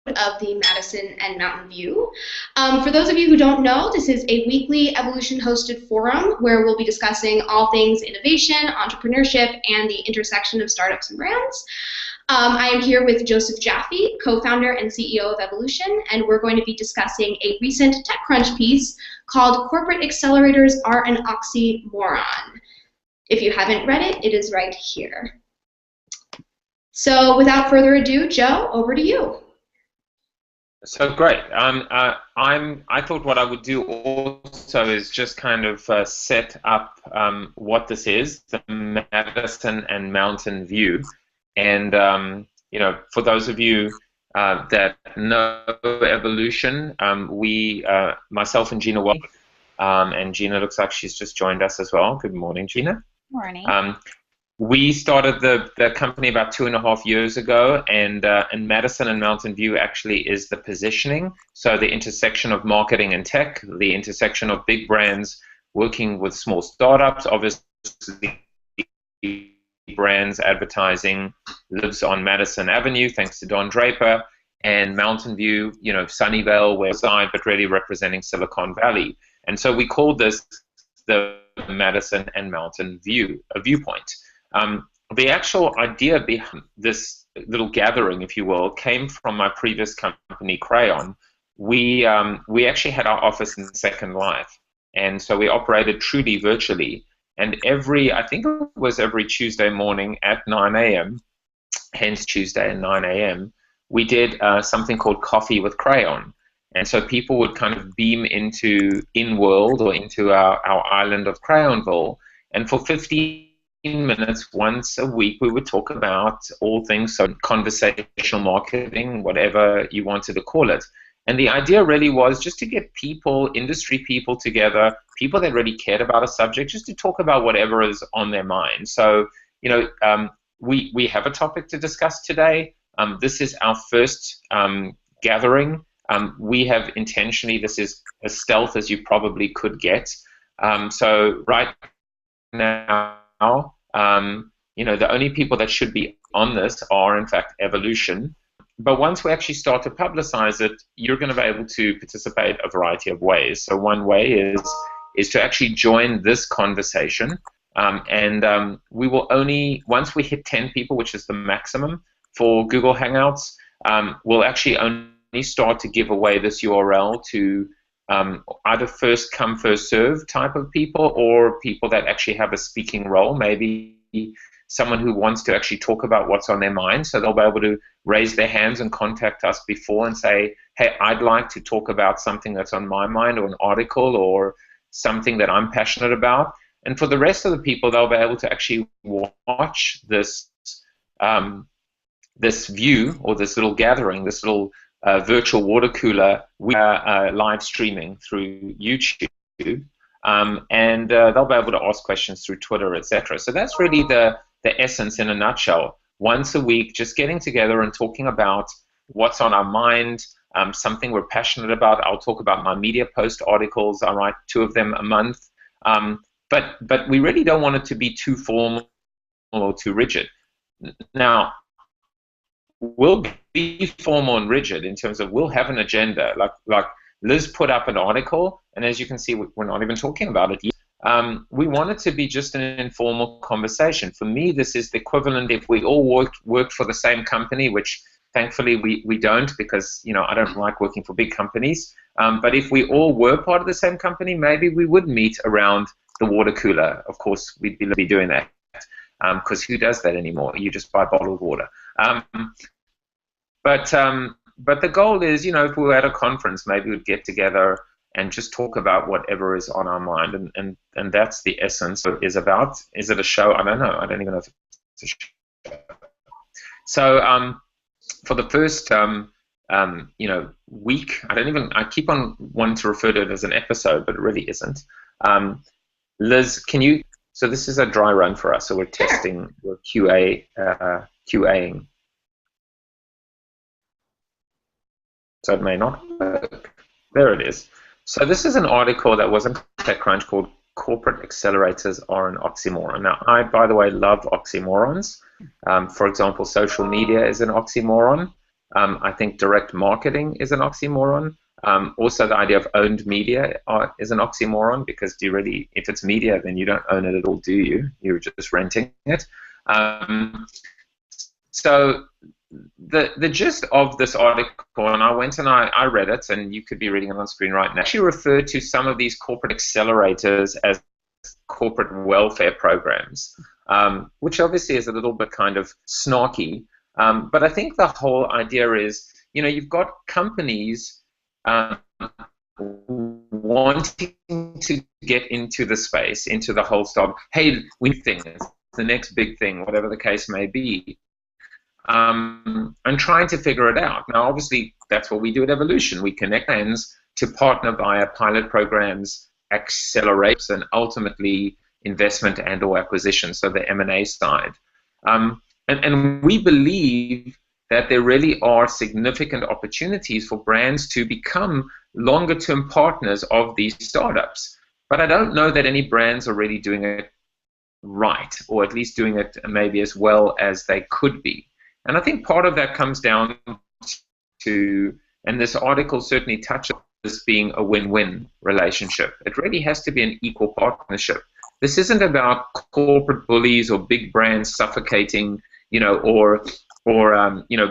of the Madison and Mountain View. For those of you who don't know, this is a weekly evolution-hosted forum where we'll be discussing all things innovation, entrepreneurship, and the intersection of startups and brands. I am here with Joseph Jaffe, co-founder and CEO of Evolution, and we're going to be discussing a recent TechCrunch piece called "Corporate Accelerators Are an Oxymoron." If you haven't read it, it is right here. So without further ado, Joe, over to you. So great. I thought what I would do also is just kind of set up what this is, the Madison and Mountain View, and you know, for those of you that know Evolution, myself and Gina, and Gina looks like she's just joined us as well. Good morning, Gina. Morning. We started the company about 2.5 years ago, and Madison and Mountain View actually is the positioning, so the intersection of marketing and tech, the intersection of big brands working with small startups. Obviously, brands advertising lives on Madison Avenue, thanks to Don Draper, and Mountain View, you know, Sunnyvale, Westside, but really representing Silicon Valley. And so we called this the Madison and Mountain View, a viewpoint. The actual idea behind this little gathering, if you will, came from my previous company, Crayon. We actually had our office in Second Life, and so we operated truly virtually. And I think it was every Tuesday morning at 9 a.m., hence Tuesday at 9 a.m., we did something called Coffee with Crayon. And so people would kind of beam into in-world or into our island of Crayonville, and for 15 minutes once a week we would talk about all things, so conversational marketing, whatever you wanted to call it. And the idea really was just to get people, industry people together, people that really cared about a subject, just to talk about whatever is on their mind. So, you know, we have a topic to discuss today. This is our first gathering. We have intentionally, this is as stealth as you probably could get. So right now, you know, the only people that should be on this are, in fact, Evolution. But once we actually start to publicize it, you're going to be able to participate a variety of ways. So one way is to actually join this conversation. We will only, once we hit 10 people, which is the maximum for Google Hangouts, we'll actually only start to give away this URL to either first come, first serve type of people, or people that actually have a speaking role, maybe someone who wants to actually talk about what's on their mind. So they'll be able to raise their hands and contact us before and say, hey, I'd like to talk about something that's on my mind, or an article, or something that I'm passionate about. And for the rest of the people, they'll be able to actually watch this this view, or this little gathering, this little virtual water cooler. We are live streaming through YouTube, and they'll be able to ask questions through Twitter, etc. So that's really the essence in a nutshell. Once a week, just getting together and talking about what's on our mind, something we're passionate about. I'll talk about my media post articles. I write 2 of them a month. But we really don't want it to be too formal or too rigid. Now, we'll be formal and rigid in terms of we'll have an agenda. Like Liz put up an article, and as you can see, we're not even talking about it yet. We want it to be just an informal conversation. For me, this is the equivalent if we all worked for the same company, which thankfully we don't, because, you know, I don't like working for big companies. But if we all were part of the same company, maybe we would meet around the water cooler. Of course, we'd be doing that, because who does that anymore? You just buy bottled water. But the goal is, you know, if we were at a conference, maybe we'd get together and just talk about whatever is on our mind, and that's the essence of it is about. Is it a show? I don't know. I don't even know if it's a show. So for the first you know, week, I keep on wanting to refer to it as an episode, but it really isn't. Liz, can you? So this is a dry run for us. So we're testing, we're QAing. So it may not work. There it is. So this is an article that was in TechCrunch called "Corporate Accelerators Are an Oxymoron." Now, I, by the way, love oxymorons. For example, social media is an oxymoron. I think direct marketing is an oxymoron. Also, the idea of owned media is an oxymoron, because do you really, if it's media, then you don't own it at all, do you? You're just renting it. So the gist of this article, and I went and I read it, and you could be reading it on screen right now, actually referred to some of these corporate accelerators as corporate welfare programs, which obviously is a little bit kind of snarky. But I think the whole idea is, you've got companies wanting to get into the space, into the whole stuff. Hey, we think it's the next big thing, whatever the case may be. And trying to figure it out. Now, obviously, that's what we do at Evolution. We connect hands to partner via pilot programs, accelerates, and ultimately investment and or acquisition, so the M&A side. And we believe that there really are significant opportunities for brands to become longer-term partners of these startups. But I don't know that any brands are really doing it right, or at least doing it maybe as well as they could be. And I think part of that comes down to, and this article certainly touches on this being a win-win relationship. It really has to be an equal partnership. This isn't about corporate bullies or big brands suffocating, or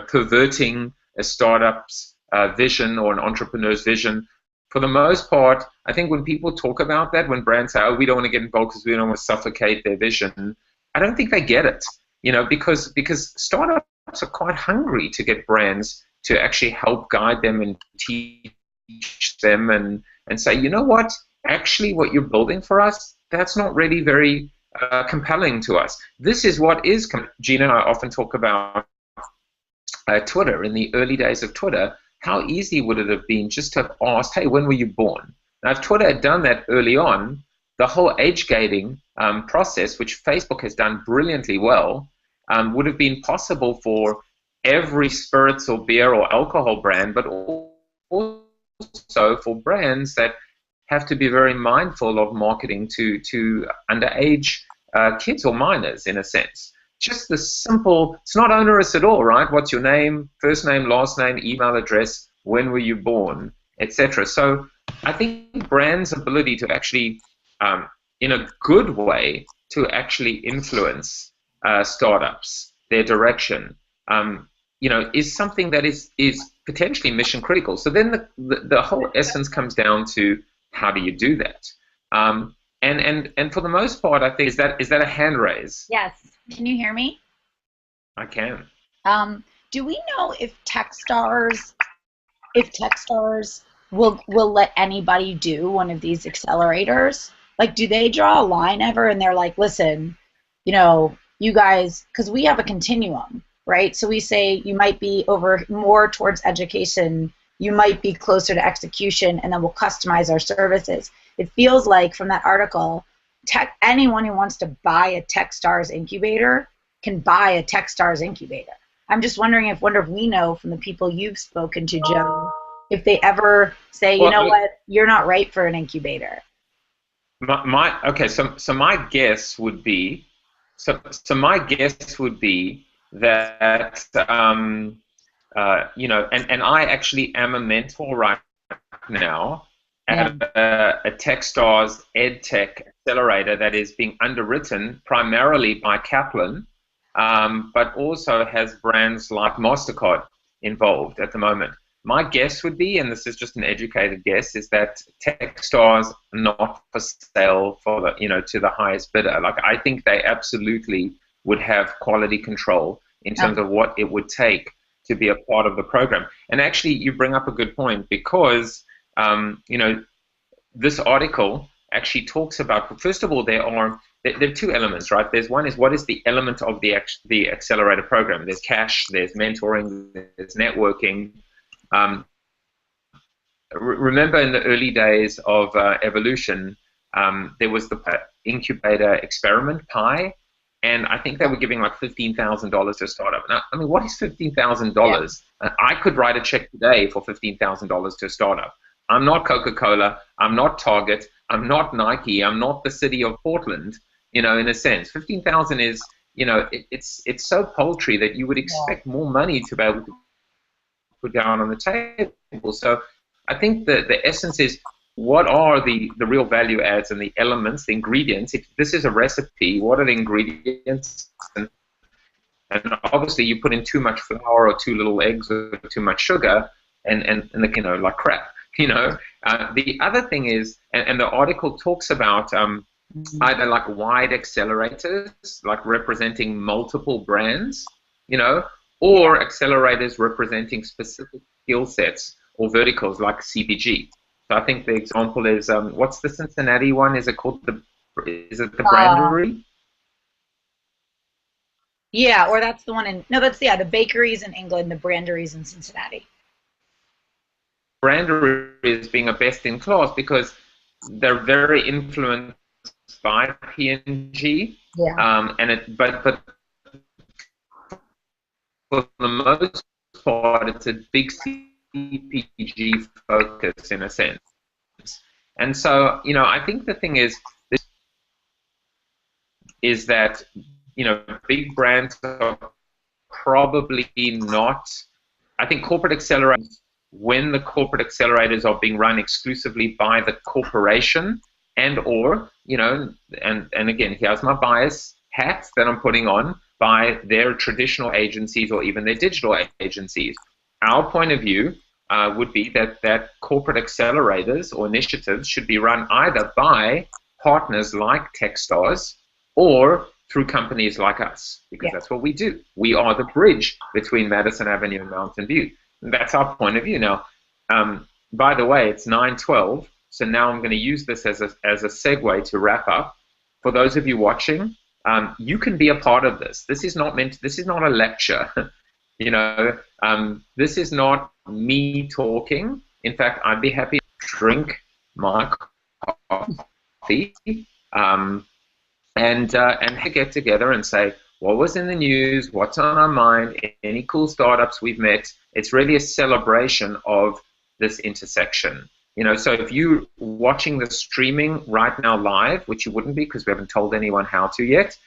perverting a startup's vision or an entrepreneur's vision. For the most part, I think when people talk about that, when brands say, "Oh, we don't want to get involved because we don't want to suffocate their vision," I don't think they get it. Because startups are quite hungry to get brands to actually help guide them and teach them and say, you know what, actually what you're building for us, that's not really very compelling to us. This is what is. Gina and I often talk about Twitter. In the early days of Twitter, how easy would it have been just to have asked, hey, when were you born? Now, if Twitter had done that early on, the whole age gating process, which Facebook has done brilliantly well, would have been possible for every spirits or beer or alcohol brand, but also for brands that have to be very mindful of marketing to underage kids or minors, in a sense. Just the simple, it's not onerous at all, right? What's your name, first name, last name, email address, when were you born, etc. So I think brands' ability to actually, in a good way, to actually influence startups, their direction, is something that is potentially mission critical. So then the whole essence comes down to, how do you do that? And for the most part, I think, is that a hand raise? Yes. Can you hear me? I can. Do we know if Techstars will let anybody do one of these accelerators? Like, do they draw a line ever and they're like, listen, you guys, because we have a continuum, right? So we say you might be over more towards education, you might be closer to execution, and then we'll customize our services. It feels like from that article, anyone who wants to buy a Techstars incubator can buy a Techstars incubator. I'm just wondering if we know from the people you've spoken to, Joe, if they ever say, what, you're not right for an incubator. So my guess would be, that and I actually am a mentor right now at a Techstars EdTech accelerator that is being underwritten primarily by Kaplan, but also has brands like MasterCard involved at the moment. My guess would be, and this is just an educated guess, is that Techstars are not for sale for the, to the highest bidder. Like, I think they absolutely would have quality control in terms of what it would take to be a part of the program. And actually, you bring up a good point, because this article actually talks about, first of all, there are two elements, right? There's one is, what is the element of the accelerator program? There's cash, there's mentoring, there's networking. Remember in the early days of Evolution, there was the incubator experiment pie, and I think they were giving like $15,000 to a startup. Now, I mean, what is $15,000? Yeah. I could write a check today for $15,000 to a startup. I'm not Coca-Cola, I'm not Target, I'm not Nike, I'm not the city of Portland, in a sense. 15,000 is, it's so paltry that you would expect more money to be able to put down on the table. So I think the essence is, what are the real value adds and the elements, the ingredients? If this is a recipe, what are the ingredients? And obviously, you put in too much flour or too little eggs or too much sugar, and like crap. The other thing is, and the article talks about either like wide accelerators, like representing multiple brands, or accelerators representing specific skill sets or verticals like CPG. So I think the example is, what's the Cincinnati one? Is it the Brandery? Yeah, or that's the one the bakeries in England, the branderies in Cincinnati. Brandery is being a best in class because they're very influenced by P&G. Yeah. But for the most part, it's a big CPG focus in a sense. And so, I think the thing is that, big brands are probably not, I think corporate accelerators, when the corporate accelerators are being run exclusively by the corporation and again, here's my bias hat that I'm putting on, by their traditional agencies or even their digital agencies. Our point of view would be that corporate accelerators or initiatives should be run either by partners like Techstars or through companies like us, because that's what we do. We are the bridge between Madison Avenue and Mountain View. And that's our point of view. Now, by the way, it's 9:12, so now I'm going to use this as a segue to wrap up. For those of you watching, you can be a part of this. This is not a lecture. This is not me talking. In fact, I'd be happy to drink my coffee and to get together and say, what was in the news, what's on our mind, any cool startups we've met. It's really a celebration of this intersection. So if you're watching the streaming right now live, which you wouldn't be because we haven't told anyone how to yet,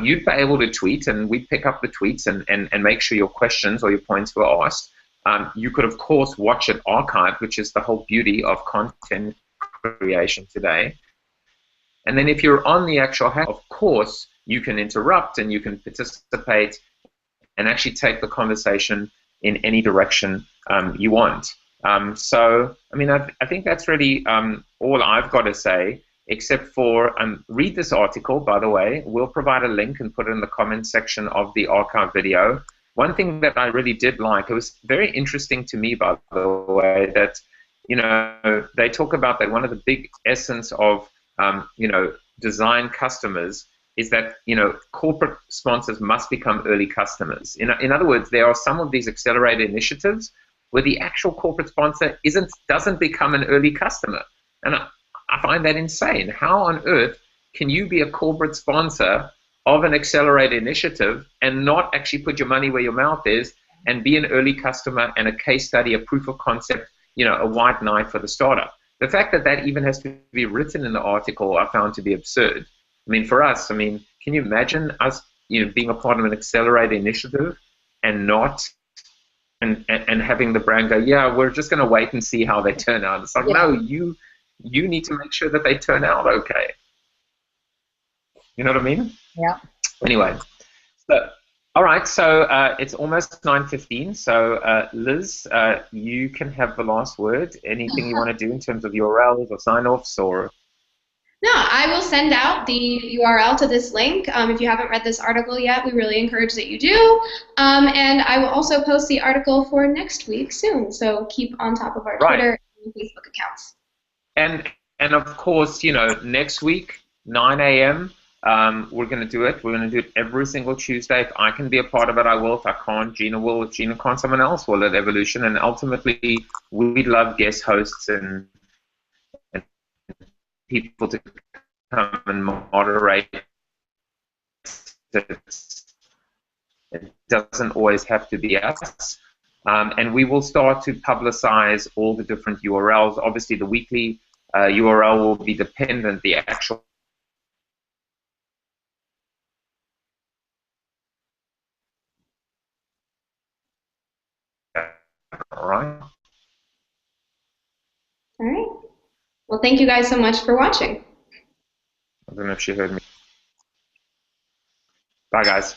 you'd be able to tweet, and we'd pick up the tweets and make sure your questions or your points were asked. You could, of course, watch it archived, which is the whole beauty of content creation today. And then if you're on the actual hangout, of course, you can interrupt and you can participate and actually take the conversation in any direction you want. So, I think that's really all I've got to say, except for read this article, by the way. We'll provide a link and put it in the comments section of the archive video. One thing that I really did like, it was very interesting to me, by the way, that, they talk about that one of the big essence of design customers is that, corporate sponsors must become early customers. In other words, there are some of these accelerated initiatives where the actual corporate sponsor doesn't become an early customer. And I find that insane. How on earth can you be a corporate sponsor of an accelerated initiative and not actually put your money where your mouth is and be an early customer and a case study, a proof of concept, a white knight for the startup? The fact that even has to be written in the article, I found to be absurd. For us, can you imagine us, being a part of an accelerated initiative and not, and having the brand go, yeah, we're just going to wait and see how they turn out. It's like, no, you need to make sure that they turn out okay. You know what I mean? Yeah. Anyway, so all right, so it's almost 9:15. So Liz, you can have the last word. Anything you want to do in terms of URLs or sign-offs or? No, I will send out the URL to this link. If you haven't read this article yet, we really encourage that you do. And I will also post the article for next week soon. So keep on top of our Twitter and Facebook accounts. And of course, next week, 9 a.m., we're going to do it. We're going to do it every single Tuesday. If I can be a part of it, I will. If I can't, Gina will. If Gina can't, someone else will at Evolution. And ultimately, we love guest hosts and people to come and moderate. It doesn't always have to be us. And we will start to publicize all the different URLs. Obviously, the weekly URL will be dependent, the actual Well, thank you guys so much for watching. I don't know if she heard me. Bye, guys.